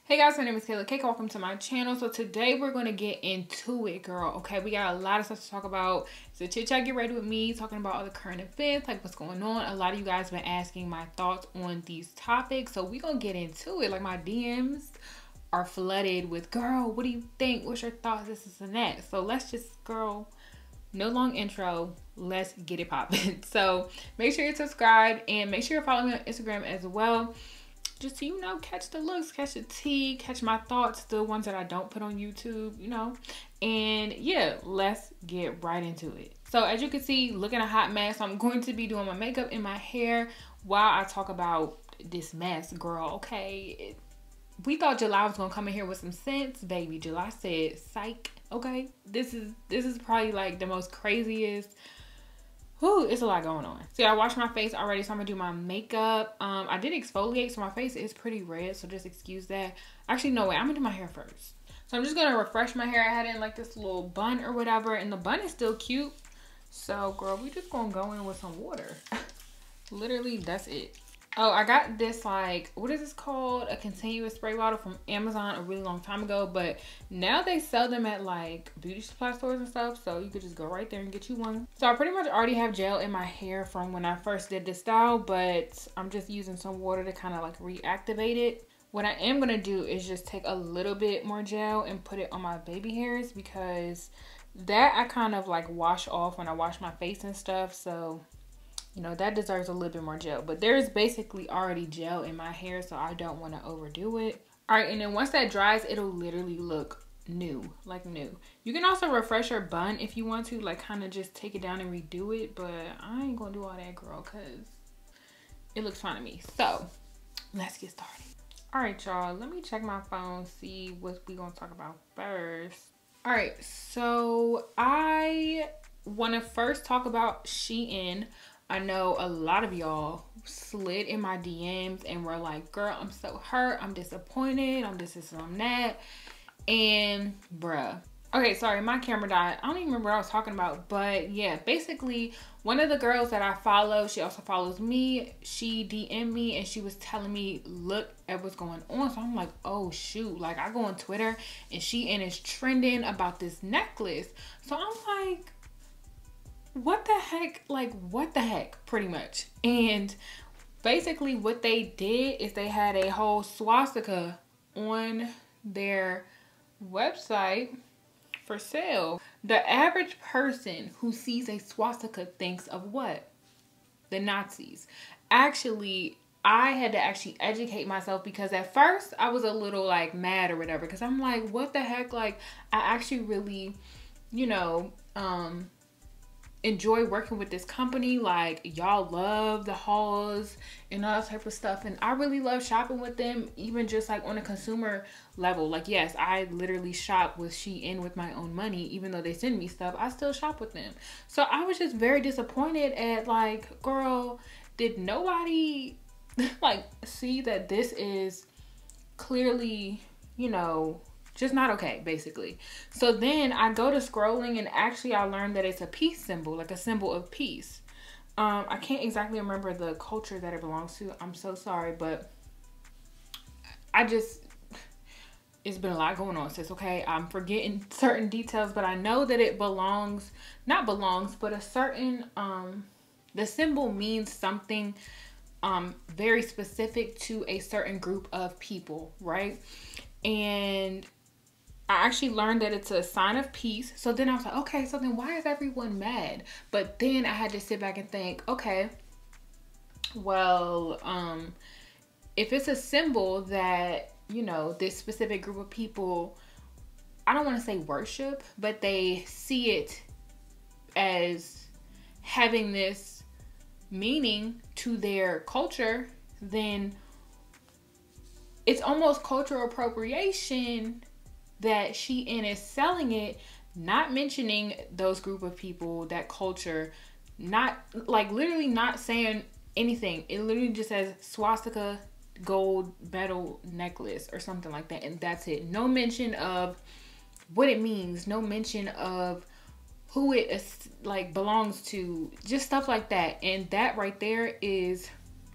Hey guys, my name is Kaila. Kake, welcome to my channel. So today we're going to get into it, girl. Okay, we got a lot of stuff to talk about. So chit chat, get ready with me, talking about all the current events, like what's going on. A lot of you guys been asking my thoughts on these topics, so we're going to get into it. Like my DMs are flooded with, girl, what do you think? What's your thoughts? This and that. So let's just, girl, no long intro. Let's get it popping. So make sure you're subscribed and make sure you're following me on Instagram as well. Just so you know, catch the looks, catch the tea, catch my thoughts, the ones that I don't put on YouTube, you know. And yeah, let's get right into it. So as you can see, looking a hot mess. I'm going to be doing my makeup and my hair while I talk about this mess, girl. Okay, we thought July was gonna come in here with some sense, baby. July said, psych. Okay, this is probably like the most craziest. Whew, it's a lot going on. See, I washed my face already, so I'm gonna do my makeup. I did exfoliate, so my face is pretty red, so just excuse that. Actually, no, wait, I'm gonna do my hair first. So I'm just gonna refresh my hair. I had it in like this little bun or whatever, and the bun is still cute. So, girl, we just gonna go in with some water. Literally, that's it. Oh, I got this, like, what is this called? A continuous spray bottle from Amazon a really long time ago. But now they sell them at, like, beauty supply stores and stuff. So you could just go right there and get you one. So I pretty much already have gel in my hair from when I first did this style. But I'm just using some water to kind of, like, reactivate it. What I am going to do is just take a little bit more gel and put it on my baby hairs. Because that I kind of, like, wash off when I wash my face and stuff. So, you know, that deserves a little bit more gel. But there's basically already gel in my hair, so I don't want to overdo it. All right, and then once that dries, it'll literally look new, like new. You can also refresh your bun if you want to, like kind of just take it down and redo it. But I ain't going to do all that, girl, because it looks fine to me. So let's get started. All right, y'all, let me check my phone, see what we going to talk about first. All right, so I want to first talk about SHEIN. I know a lot of y'all slid in my DMs and were like, girl, I'm so hurt. I'm disappointed. I'm this and I'm that. And bruh. Okay, sorry, my camera died. I don't even remember what I was talking about. But yeah, basically, one of the girls that I follow, she also follows me. She DM'd me and she was telling me, look at what's going on. So I'm like, oh shoot. Like I go on Twitter and SHEIN is trending about this necklace. So I'm like, what the heck? Like, what the heck, pretty much. And basically what they did is they had a whole swastika on their website for sale. The average person who sees a swastika thinks of what? The Nazis. Actually, I had to actually educate myself because at first I was a little like mad or whatever, because I'm like, what the heck? Like, I actually really, you know, enjoy working with this company. Like, y'all love the hauls and all that type of stuff, and I really love shopping with them, even just like on a consumer level. Like, yes, I literally shop with SHEIN with my own money. Even though they send me stuff, I still shop with them. So I was just very disappointed at, like, girl, did nobody like see that this is clearly, you know, just not okay, basically. So then I go to scrolling and actually I learned that it's a peace symbol, like a symbol of peace. I can't exactly remember the culture that it belongs to. I'm so sorry, but it's been a lot going on, sis, okay? I'm forgetting certain details, but I know that it belongs, not belongs, but a certain, the symbol means something very specific to a certain group of people, right? And I actually learned that it's a sign of peace. So then I was like, okay, so then why is everyone mad? But then I had to sit back and think, okay, well, if it's a symbol that, you know, this specific group of people, I don't want to say worship, but they see it as having this meaning to their culture, then it's almost cultural appropriation that SHEIN is selling it, not mentioning those group of people, that culture, not like literally not saying anything. It literally just says swastika gold metal necklace or something like that, and that's it. No mention of what it means, no mention of who it is, like belongs to, just stuff like that. And that right there is,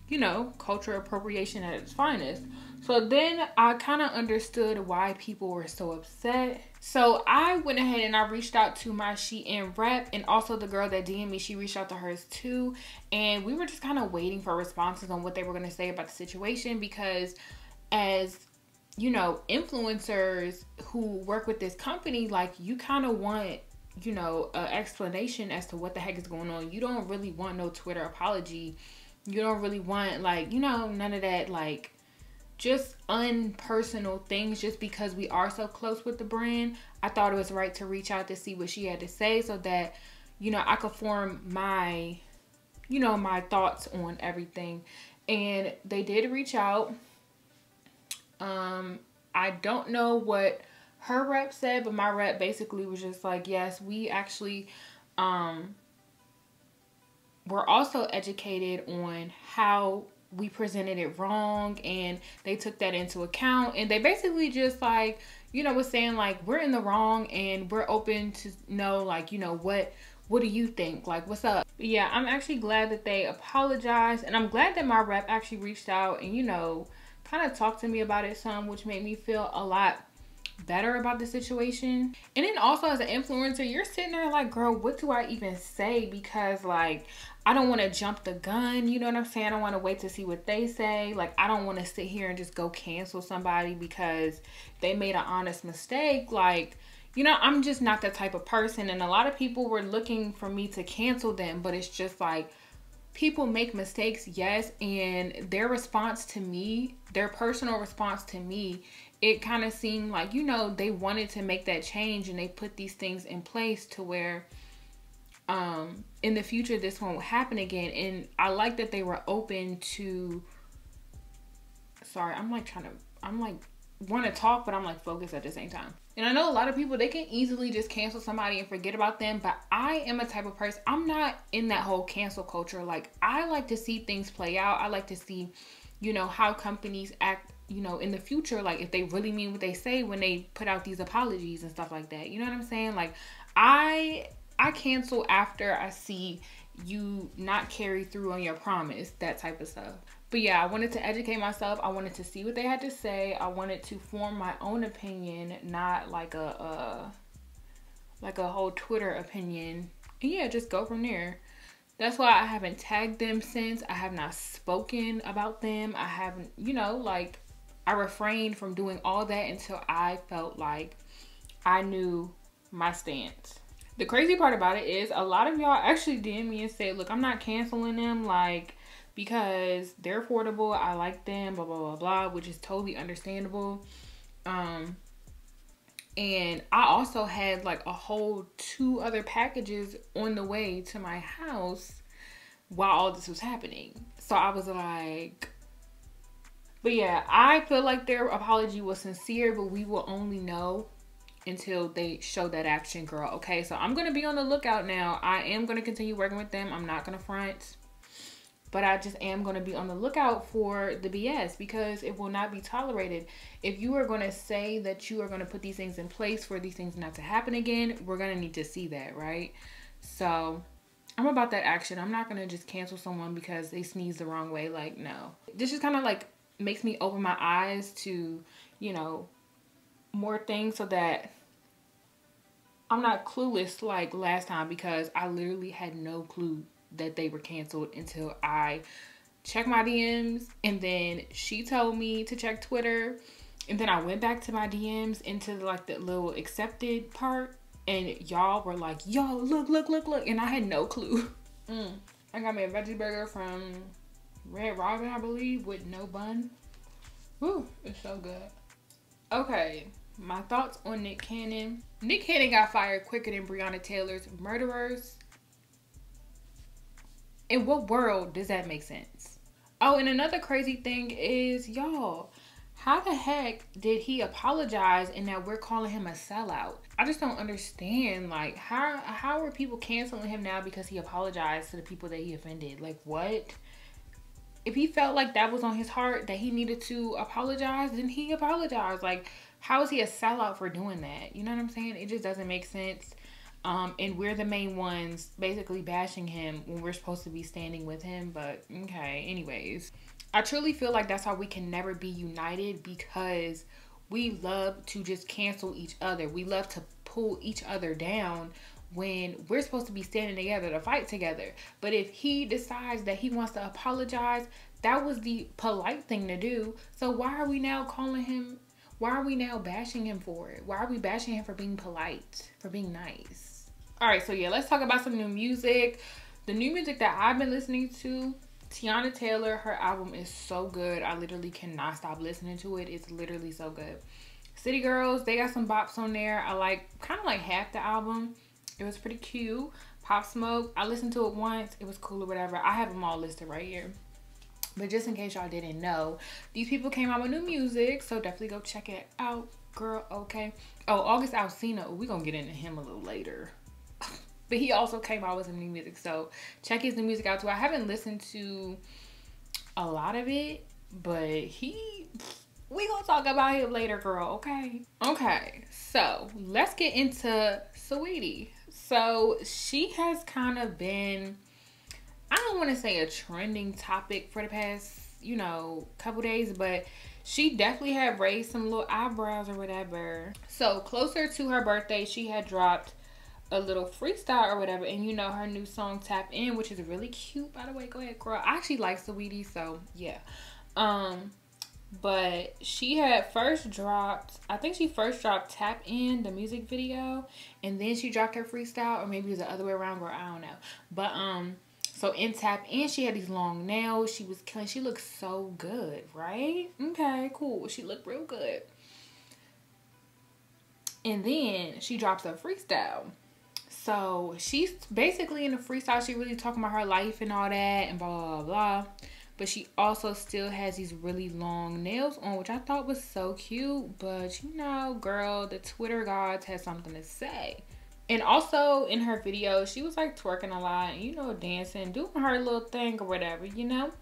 you know, cultural appropriation at its finest. So then I kind of understood why people were so upset. So I went ahead and I reached out to my SHEIN rep, and also the girl that DM'd me, she reached out to hers too. And we were just kind of waiting for responses on what they were going to say about the situation, because as you know, influencers who work with this company, like, you kind of want, you know, an explanation as to what the heck is going on. You don't really want no Twitter apology. You don't really want, like, you know, none of that, like, just unpersonal things. Just because we are so close with the brand, I thought it was right to reach out to see what she had to say, so that, you know, I could form my, you know, my thoughts on everything. And they did reach out. I don't know what her rep said, but my rep basically was just like, yes, we actually were also educated on how we presented it wrong, and they took that into account. And they basically just, like, you know, was saying, like, we're in the wrong and we're open to know, like, you know, what do you think? Like, what's up? But yeah, I'm actually glad that they apologized, and I'm glad that my rep actually reached out and, you know, kind of talked to me about it some, which made me feel a lot better about the situation. And then also, as an influencer, you're sitting there like, girl, what do I even say? Because, like, I don't want to jump the gun, you know what I'm saying? I don't want to wait to see what they say. Like, I don't want to sit here and just go cancel somebody because they made an honest mistake. Like, you know, I'm just not that type of person. And a lot of people were looking for me to cancel them, but it's just like, people make mistakes, yes, and their response to me, their personal response to me, it kind of seemed like, you know, they wanted to make that change, and they put these things in place to where in the future this won't happen again. And I like that they were open to, sorry, I'm like want to talk, but I'm like focused at the same time. And I know a lot of people, they can easily just cancel somebody and forget about them, but I am a type of person, I'm not in that whole cancel culture. Like, I like to see things play out. I like to see, you know, how companies act, you know, in the future, like if they really mean what they say when they put out these apologies and stuff like that. You know what I'm saying? Like, I cancel after I see you not carry through on your promise, that type of stuff. But yeah, I wanted to educate myself. I wanted to see what they had to say. I wanted to form my own opinion, not like a whole Twitter opinion. And yeah, just go from there. That's why I haven't tagged them since. I have not spoken about them. I haven't, you know, like, I refrained from doing all that until I felt like I knew my stance. The crazy part about it is a lot of y'all actually DM me and say, look, I'm not canceling them, like, because they're affordable, I like them, blah, blah, blah, blah, which is totally understandable. And I also had like a whole 2 other packages on the way to my house while all this was happening. So I was like, but yeah, I feel like their apology was sincere, but we will only know until they show that action, girl. Okay, so I'm going to be on the lookout now. I am going to continue working with them. I'm not going to front. But I just am going to be on the lookout for the BS, because it will not be tolerated. If you are going to say that you are going to put these things in place for these things not to happen again, we're going to need to see that, right? So I'm about that action. I'm not going to just cancel someone because they sneeze the wrong way. Like, no. This just kind of like makes me open my eyes to, you know, more things, so that I'm not clueless like last time, because I literally had no clue that they were canceled until I checked my DMs, and then she told me to check Twitter, and then I went back to my DMs into like the little accepted part, and y'all were like, yo, look, and I had no clue. I got me a veggie burger from Red Robin, I believe, with no bun. Woo, it's so good. Okay, my thoughts on Nick Cannon. Nick Cannon got fired quicker than Breonna Taylor's murderers. In what world does that make sense? Oh, and another crazy thing is, y'all, how the heck did he apologize and now we're calling him a sellout? I just don't understand. Like, how are people canceling him now because he apologized to the people that he offended? Like, what? If he felt like that was on his heart, that he needed to apologize, then he apologized. Like, how is he a sellout for doing that? You know what I'm saying? It just doesn't make sense. And we're the main ones basically bashing him when we're supposed to be standing with him. But okay, anyways, I truly feel like that's how we can never be united, because we love to just cancel each other. We love to pull each other down when we're supposed to be standing together to fight together. But if he decides that he wants to apologize, that was the polite thing to do. So why are we now calling him, why are we now bashing him for it? Why are we bashing him for being polite, for being nice? All right, so yeah, let's talk about some new music. The new music that I've been listening to, Tiana Taylor, her album is so good. I literally cannot stop listening to it. It's literally so good. City Girls, they got some bops on there. I like, kind of like half the album. It was pretty cute. Pop Smoke, I listened to it once. It was cool or whatever. I have them all listed right here. But just in case y'all didn't know, these people came out with new music. So definitely go check it out, girl, okay? Oh, August Alsina. We're going to get into him a little later. But he also came out with some new music. So check his new music out too. I haven't listened to a lot of it, but we gonna talk about him later, girl, okay? Okay, so let's get into Saweetie. So she has kind of been, I don't want to say a trending topic for the past, you know, couple days, but she definitely had raised some little eyebrows or whatever. So closer to her birthday, she had dropped a little freestyle or whatever, and you know, her new song Tap In, which is really cute, by the way. Go ahead, girl. I actually like Saweetie, so yeah. But she had first dropped, I think she first dropped Tap In, the music video, and then she dropped her freestyle, or maybe it was the other way around, girl, I don't know. But so in Tap In, she had these long nails. She was killing. She looked so good, right? Okay, cool. She looked real good. And then she drops a freestyle. So she's basically in the freestyle, she really talking about her life and all that and blah, blah, blah. But she also still has these really long nails on, which I thought was so cute. But you know, girl, the Twitter gods had something to say. And also in her video, she was like twerking a lot, you know, dancing, doing her little thing or whatever, you know.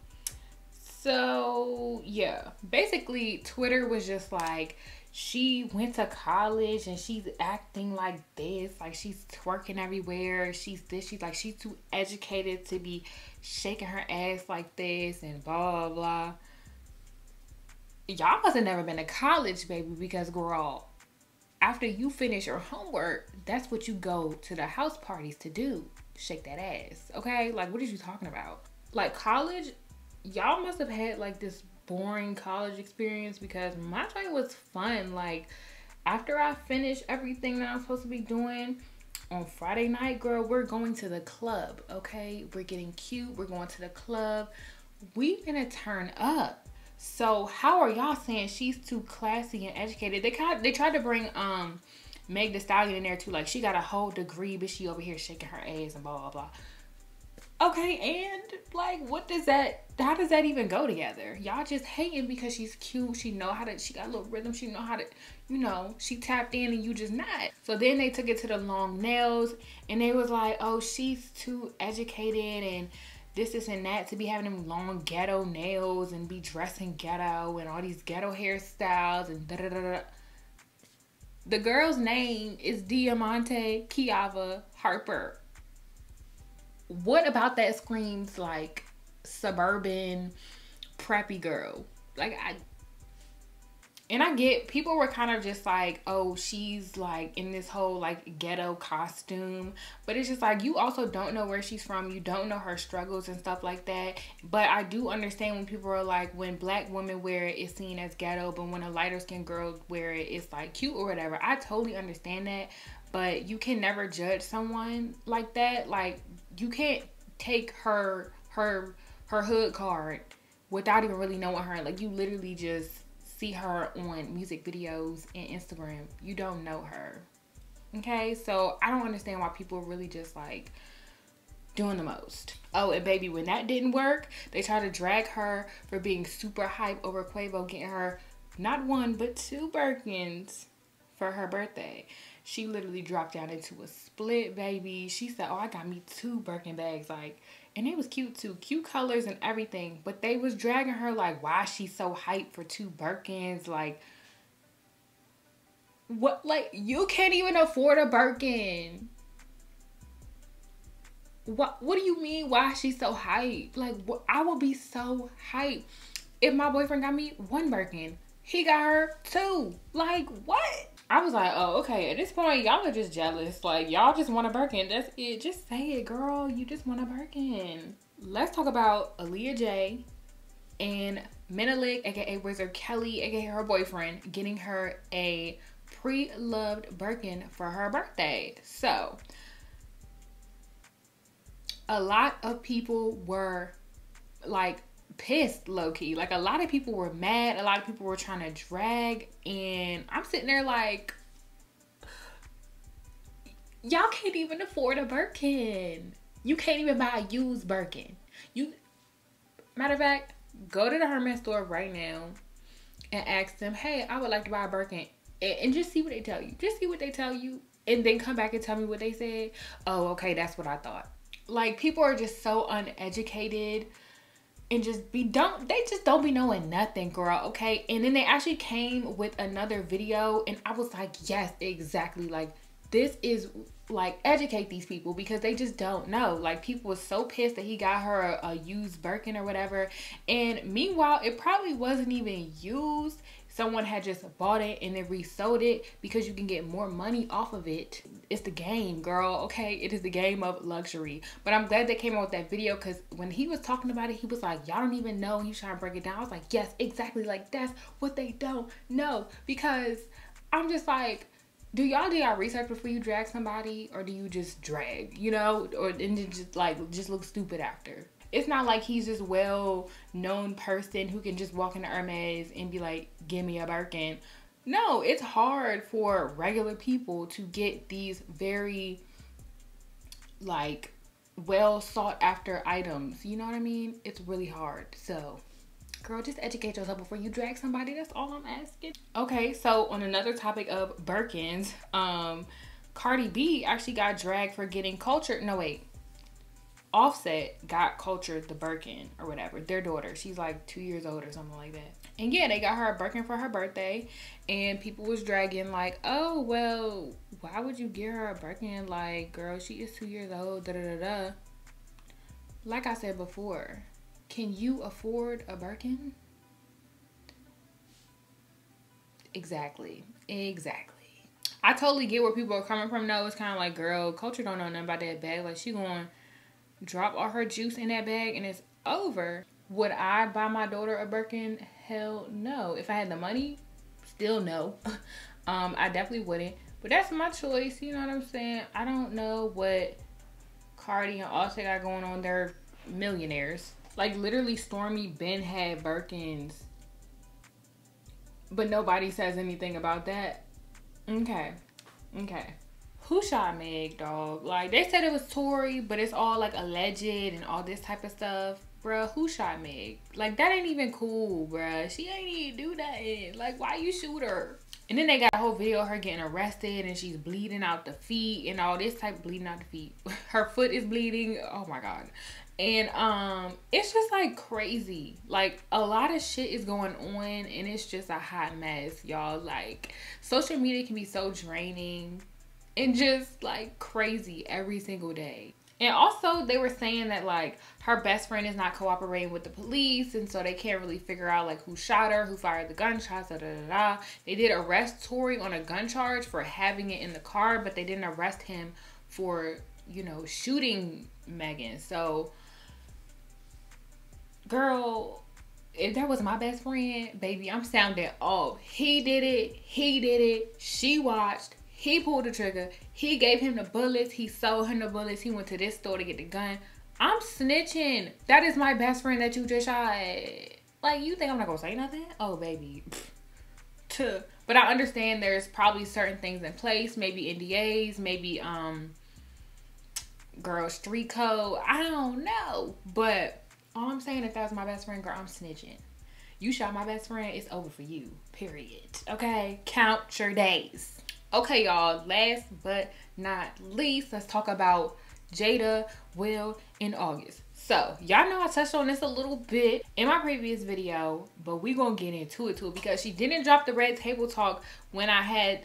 So yeah, basically Twitter was just like, she went to college and she's acting like this, like she's twerking everywhere, she's this, she's like, she's too educated to be shaking her ass like this and blah, blah, blah. Y'all must have never been to college, baby, because girl, after you finish your homework, that's what you go to the house parties to do, shake that ass, okay? Like, what are you talking about? Like, college, y'all must have had like this boring college experience, because my time was fun. Like, after I finish everything that I'm supposed to be doing on Friday night, girl, we're going to the club, okay? We're getting cute, we're going to the club, we gonna turn up. So how are y'all saying she's too classy and educated? They tried to bring Meg Thee Stallion in there too, like she got a whole degree, but she over here shaking her ass and blah, blah, blah. Okay, and like, what does that, how does that even go together? Y'all just hating because she's cute, she know how to, she got a little rhythm, she know how to, you know, she tapped in and you just not. So then they took it to the long nails and they was like, oh, she's too educated and this and that to be having them long ghetto nails and be dressing ghetto and all these ghetto hairstyles and da da da da. The girl's name is Diamante Kiava Harper. What about that screams like suburban preppy girl? Like, I get people were kind of just like, oh, she's like in this whole like ghetto costume, but it's just like, you also don't know where she's from, you don't know her struggles and stuff like that. But I do understand when people are like, when black women wear it, it's seen as ghetto, but when a lighter skinned girl wear it, it's like cute or whatever. I totally understand that, but you can never judge someone like that. Like, you can't take her hood card without even really knowing her. Like, you literally just see her on music videos and Instagram. You don't know her. Okay, so I don't understand why people are really just like doing the most. Oh, and baby, when that didn't work, they tried to drag her for being super hype over Quavo getting her not one but 2 Birkins for her birthday. She literally dropped down into a split, baby. She said, oh, I got me 2 Birkin bags, like, and it was cute too, cute colors and everything. But they was dragging her like, why is she so hyped for 2 Birkins? Like, what? Like, you can't even afford a Birkin. What do you mean? Why is she so hyped? Like, what? I would be so hyped. if my boyfriend got me 1 Birkin, he got her 2. Like, what? I was like, oh, okay. At this point, y'all are just jealous. Like, y'all just want a Birkin. That's it. Just say it, girl. You just want a Birkin. Let's talk about Aaliyah J and Menelik, aka Wizard Kelly, aka her boyfriend, getting her a pre-loved Birkin for her birthday. So, a lot of people were like pissed, low-key. Like, a lot of people were mad. A lot of people were trying to drag, and I'm sitting there like, y'all can't even afford a Birkin. You can't even buy a used Birkin. Matter of fact, go to the Hermes store right now and ask them, hey, I would like to buy a Birkin, and just see what they tell you. Just see what they tell you, and then come back and tell me what they said. Oh, okay, that's what I thought. Like, people are just so uneducated and they just don't be knowing nothing, girl, okay? And then they actually came with another video, and I was like, yes, exactly. Like, this is, like, educate these people, because they just don't know. Like, people were so pissed that he got her a used Birkin or whatever. And meanwhile, it probably wasn't even used. Someone had just bought it and then resold it because you can get more money off of it. It's the game, girl, okay? It is the game of luxury. But I'm glad they came out with that video, because when he was talking about it, he was like, y'all don't even know. He was trying to break it down. I was like, yes, exactly. Like, that's what they don't know. Because I'm just like, do y'all do y'all research before you drag somebody, or do you just drag, you know, or and just look stupid after? It's not like he's this well-known person who can just walk into Hermes and be like, give me a Birkin. No, it's hard for regular people to get these very, like, well sought after items. You know what I mean? It's really hard. So, girl, just educate yourself before you drag somebody. That's all I'm asking. Okay, so on another topic of Birkins, Cardi B actually got dragged for getting cultured. No, wait. Offset got cultured the Birkin or whatever. Their daughter. She's like 2 years old or something like that. And yeah, they got her a Birkin for her birthday. And people was dragging like, oh, well, why would you give her a Birkin? Like, girl, she is 2 years old. Da da da da. Like I said before, can you afford a Birkin? Exactly. I totally get where people are coming from though. It's kind of like, girl, Culture don't know nothing about that bag. Like, she going to drop all her juice in that bag and it's over. Would I buy my daughter a Birkin? Hell no. If I had the money, still no. I definitely wouldn't. But that's my choice. You know what I'm saying? I don't know what Cardi and Offset got going on. They're millionaires. Like, literally, Stormy Ben had Birkins, but nobody says anything about that. Okay. Who shot Meg, dog? Like, they said it was Tory, but it's all, like, alleged and all this type of stuff. Bruh, who shot Meg? Like, that ain't even cool, bruh. She ain't even do that. Like, why you shoot her? And then they got a whole video of her getting arrested, and she's bleeding out the feet and all this type of bleeding out the feet. Her foot is bleeding. Oh, my God. And it's just, like, crazy. Like, a lot of shit is going on, and it's just a hot mess, y'all. Like, social media can be so draining and just, like, crazy every single day. And also, they were saying that, like, her best friend is not cooperating with the police, and so they can't really figure out, like, who shot her, who fired the gunshots, da-da-da-da. They did arrest Tory on a gun charge for having it in the car, but they didn't arrest him for, you know, shooting Megan. So, girl, if that was my best friend, baby, I'm sounding off. He did it, she watched. He pulled the trigger. He gave him the bullets. He sold him the bullets. He went to this store to get the gun. I'm snitching. That is my best friend that you just shot. Like, you think I'm not going to say nothing? Oh, baby. But I understand there's probably certain things in place. Maybe NDAs. Maybe, girl, street code. I don't know. But all I'm saying, if that was my best friend, girl, I'm snitching. You shot my best friend, it's over for you. Period. Okay? Count your days. Okay, y'all, last but not least, let's talk about Jada, Will, and August. So, y'all know I touched on this a little bit in my previous video, but we gonna get into it too, because she didn't drop the red table talk when I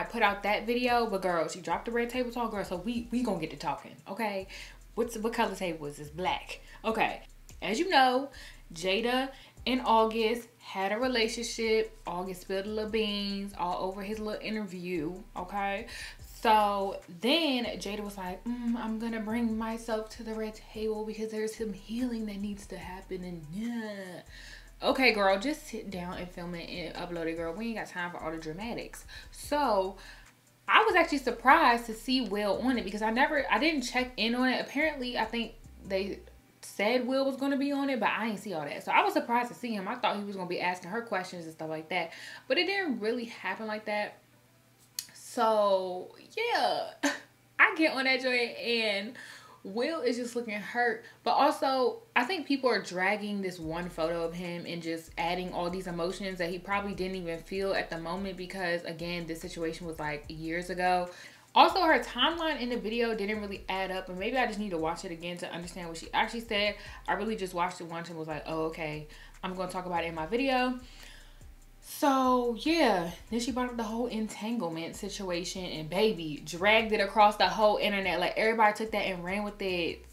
put out that video, but girl, she dropped the red table talk, girl, so we gonna get to talking, okay? What color table is this? Black. Okay, as you know, Jada in August, had a relationship. August spilled a little beans all over his little interview, okay? So then Jada was like, I'm gonna bring myself to the red table because there's some healing that needs to happen. And yeah. Okay, girl, just sit down and film it and upload it, girl. We ain't got time for all the dramatics. So I was actually surprised to see Will on it because I didn't check in on it. Apparently, I think they said Will was going to be on it, but I ain't see all that. So I was surprised to see him. I thought he was going to be asking her questions and stuff like that. But it didn't really happen like that. So, yeah. I get on that joint and Will is just looking hurt. But also, I think people are dragging this one photo of him and just adding all these emotions that he probably didn't even feel at the moment because, again, this situation was like years ago. Also, her timeline in the video didn't really add up, and maybe I just need to watch it again to understand what she actually said. I really just watched it once and was like, oh, okay, I'm going to talk about it in my video. So, yeah, then she brought up the whole entanglement situation, and baby, dragged it across the whole internet. Like, everybody took that and ran with it.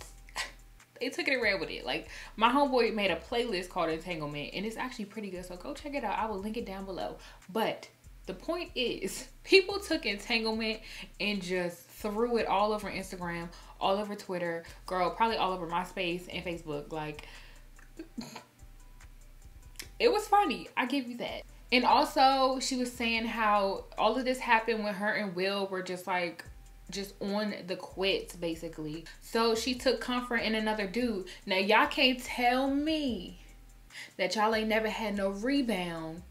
They took it and ran with it. Like, my homeboy made a playlist called Entanglement, and it's actually pretty good, so go check it out. I will link it down below. But the point is, people took entanglement and just threw it all over Instagram, all over Twitter, girl, probably all over MySpace and Facebook. Like, it was funny. I give you that. And also, she was saying how all of this happened when her and Will were just like, just on the quits, basically. So she took comfort in another dude. Now, y'all can't tell me that y'all ain't never had no rebound.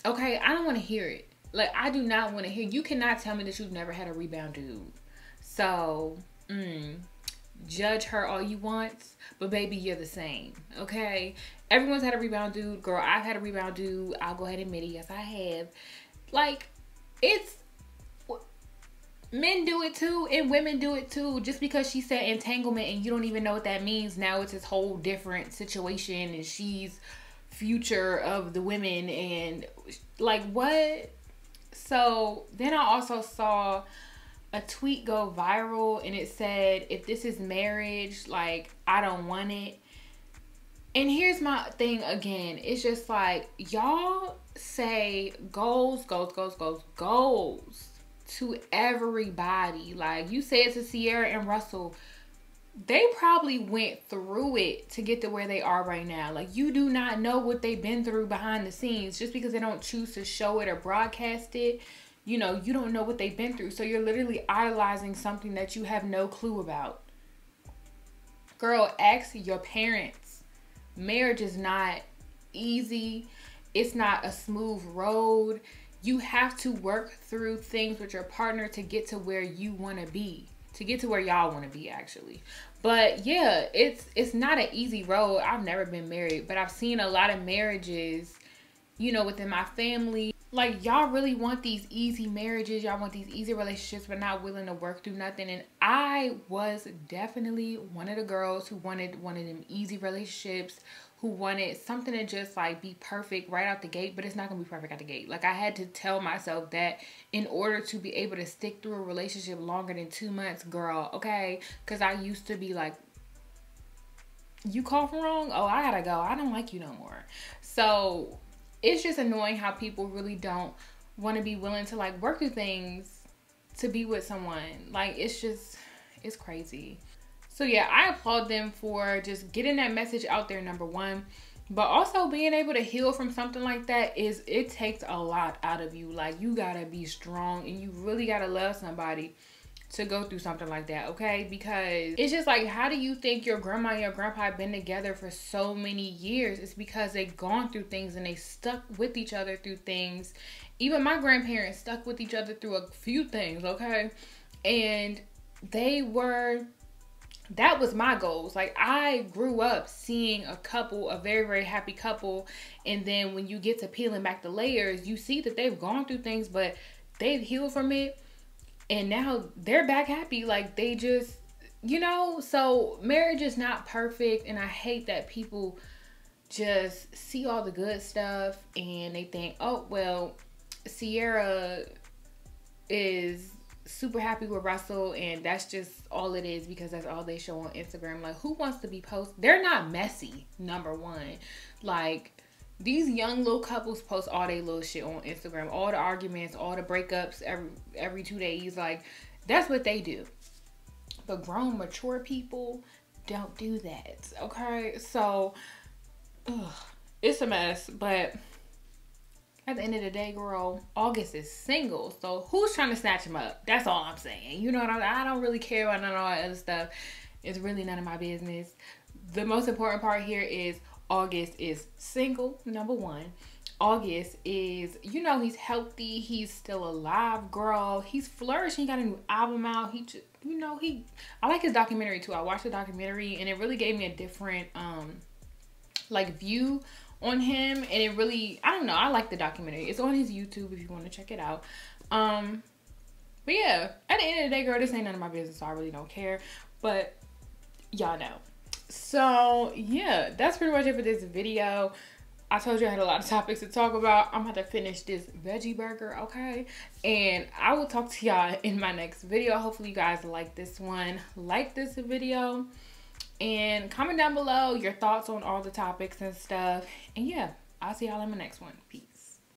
Okay, I don't want to hear it. Like, I do not want to hear. You cannot tell me that you've never had a rebound dude. So, judge her all you want, but baby, you're the same. Okay? Everyone's had a rebound dude. Girl, I've had a rebound dude. I'll go ahead and admit it. Yes, I have. Like, it's... Men do it too, and women do it too. Just because she said entanglement and you don't even know what that means, now it's this whole different situation and she's future of the women and like what? So then I also saw a tweet go viral and it said, if this is marriage, like, I don't want it. And here's my thing again. It's just like, y'all say goals to everybody. Like, you say it to Sierra and Russell. They probably went through it to get to where they are right now. Like, you do not know what they've been through behind the scenes. Just because they don't choose to show it or broadcast it, you know, you don't know what they've been through. So you're literally idolizing something that you have no clue about. Girl, ask your parents. Marriage is not easy. It's not a smooth road. You have to work through things with your partner to get to where you want to be. To get to where y'all want to be, actually. But yeah, it's not an easy road. I've never been married, but I've seen a lot of marriages, you know, within my family. Like, y'all really want these easy marriages. Y'all want these easy relationships, but not willing to work through nothing. And I was definitely one of the girls who wanted one of them easy relationships, who wanted something to just like be perfect right out the gate, but it's not gonna be perfect out the gate. Like, I had to tell myself that in order to be able to stick through a relationship longer than 2 months, girl, okay? Because I used to be like, you cough wrong? Oh, I gotta go. I don't like you no more. So it's just annoying how people really don't want to be willing to like work through things to be with someone. Like, it's just, it's crazy. So yeah, I applaud them for just getting that message out there, number one. But also being able to heal from something like that it takes a lot out of you. Like, you gotta be strong and you really gotta love somebody to go through something like that, okay? Because it's just like, how do you think your grandma and your grandpa have been together for so many years? It's because they've gone through things and they stuck with each other through things. Even my grandparents stuck with each other through a few things, okay? And that was my goals. Like, I grew up seeing a couple, a very, very happy couple. And then when you get to peeling back the layers, you see that they've gone through things, but they've healed from it. And now they're back happy. Like, they just, you know, so marriage is not perfect. And I hate that people just see all the good stuff and they think, oh, well, Sierra is super happy with Russell, and that's just all it is because that's all they show on Instagram. Like, who wants to be they're not messy, number one. Like, these young little couples post all their little shit on Instagram, all the arguments, all the breakups every 2 days. Like, that's what they do. But grown, mature people don't do that, okay? So, it's a mess, but at the end of the day, girl, August is single. So who's trying to snatch him up? That's all I'm saying. You know what I don't really care about none of all that other stuff. It's really none of my business. The most important part here is August is single, number one. August is, you know, he's healthy. He's still alive, girl. He's flourishing. He got a new album out. He just, you know, I like his documentary too. I watched the documentary and it really gave me a different, like, view on him, and it really, I don't know, I like the documentary. It's on his YouTube if you want to check it out. But yeah, at the end of the day, girl, this ain't none of my business, so I really don't care, but y'all know. So yeah, that's pretty much it for this video. I told you I had a lot of topics to talk about. I'm about to finish this veggie burger, okay? And I will talk to y'all in my next video. Hopefully you guys like this one, like this video, and comment down below your thoughts on all the topics and stuff. And yeah, I'll see y'all in my next one. Peace.